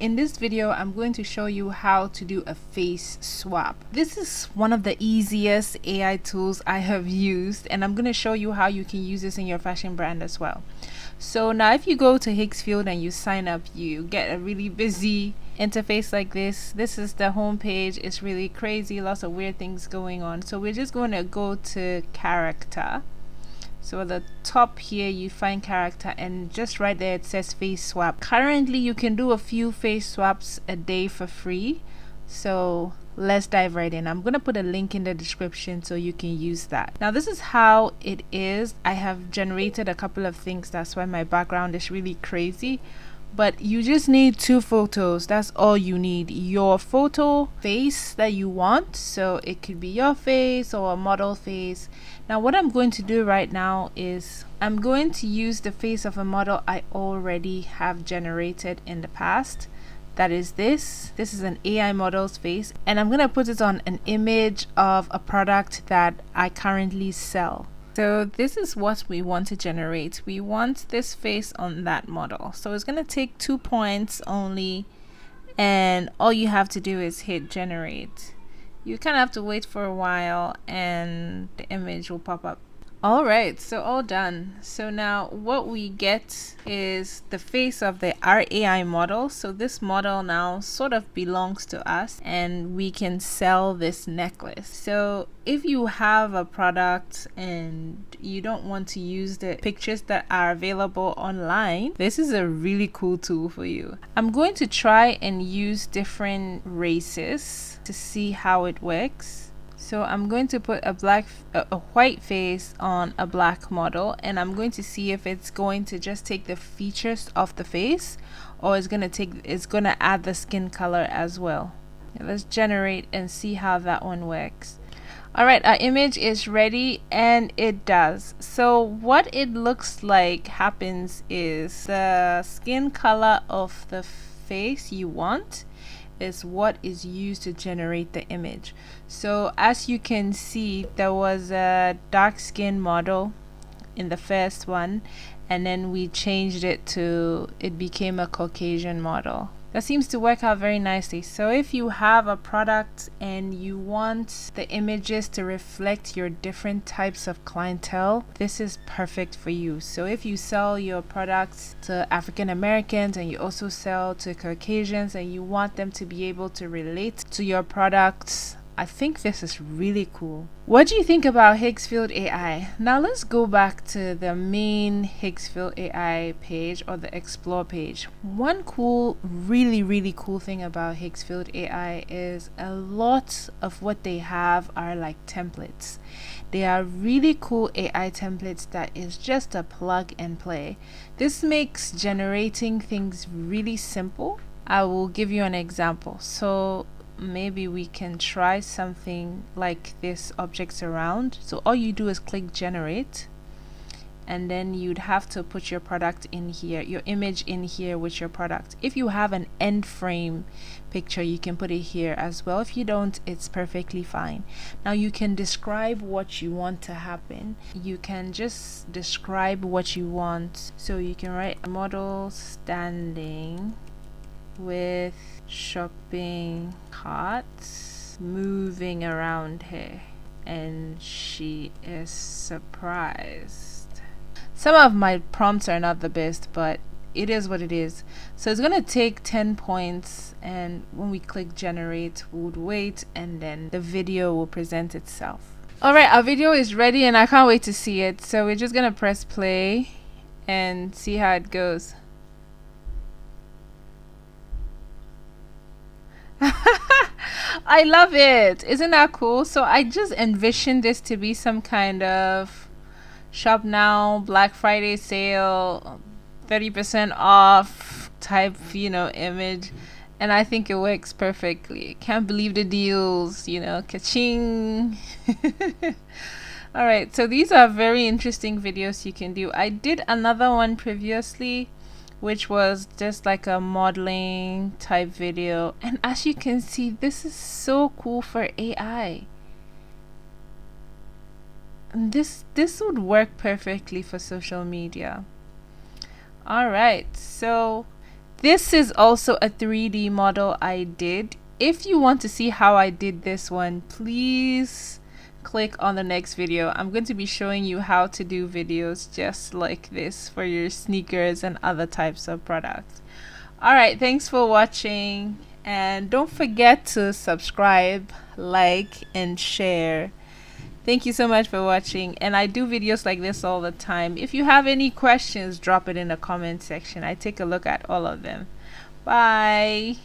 In this video, I'm going to show you how to do a face swap. This is one of the easiest AI tools I have used, and I'm going to show you how you can use this in your fashion brand as well. So now if you go to Higgsfield and you sign up, you get a really busy interface like this. This is the home page. It's really crazy, lots of weird things going on. So we're just going to go to character. So at the top here you find character, and just right there it says face swap. Currently you can do a few face swaps a day for free. So let's dive right in. I'm going to put a link in the description so you can use that. Now this is how it is. I have generated a couple of things, that's why my background is really crazy. But you just need two photos. That's all you need. Your photo face that you want. So it could be your face or a model face. Now what I'm going to do right now is I'm going to use the face of a model I already have generated in the past. That is this. This is an AI model's face, and I'm going to put it on an image of a product that I currently sell. So this is what we want to generate. We want this face on that model. So it's going to take 2 points only, and all you have to do is hit generate. You kind of have to wait for a while and the image will pop up. Alright, so all done. So now what we get is the face of the AI model. So this model now sort of belongs to us, and we can sell this necklace. So if you have a product and you don't want to use the pictures that are available online, this is a really cool tool for you. I'm going to try and use different races to see how it works. So I'm going to put a white face on a black model, and I'm going to see if it's going to just take the features of the face, or it's going to add the skin color as well. Let's generate and see how that one works. Alright, our image is ready, and it does. So what it looks like happens is the skin color of the face you want is what is used to generate the image. So as you can see, there was a dark skin model in the first one, and then we changed it became a Caucasian model. That seems to work out very nicely. So if you have a product and you want the images to reflect your different types of clientele, this is perfect for you. So if you sell your products to African Americans and you also sell to Caucasians and you want them to be able to relate to your products, I think this is really cool. What do you think about Higgsfield AI? Now let's go back to the main Higgsfield AI page, or the explore page. One really cool thing about Higgsfield AI is a lot of what they have are like templates. They are really cool AI templates that is just a plug and play. This makes generating things really simple. I will give you an example. So maybe we can try something like this objects around. So all you do is click generate, and then you'd have to put your product in here, your image in here with your product. If you have an end frame picture, you can put it here as well. If you don't, it's perfectly fine. Now you can describe what you want to happen. You can just describe what you want. So you can write a model standing with shopping carts moving around her, and she is surprised. Some of my prompts are not the best, but it is what it is. So it's gonna take 10 points, and when we click generate, we would wait, and then the video will present itself. Alright, our video is ready and I can't wait to see it. So we're just gonna press play and see how it goes. I love it. Isn't that cool? So I just envisioned this to be some kind of shop now, Black Friday sale, 30% off type, image. And I think it works perfectly. Can't believe the deals, ka-ching. Alright, so these are very interesting videos you can do. I did another one previously, which was just like a modeling type video, and as you can see, this is so cool for AI. And this would work perfectly for social media. Alright, so This is also a 3D model I did. If you want to see how I did this one, please click on the next video. I'm going to be showing you how to do videos just like this for your sneakers and other types of products. Alright, thanks for watching, and don't forget to subscribe, like, and share. Thank you so much for watching, and I do videos like this all the time. If you have any questions, drop it in the comment section. I take a look at all of them. Bye.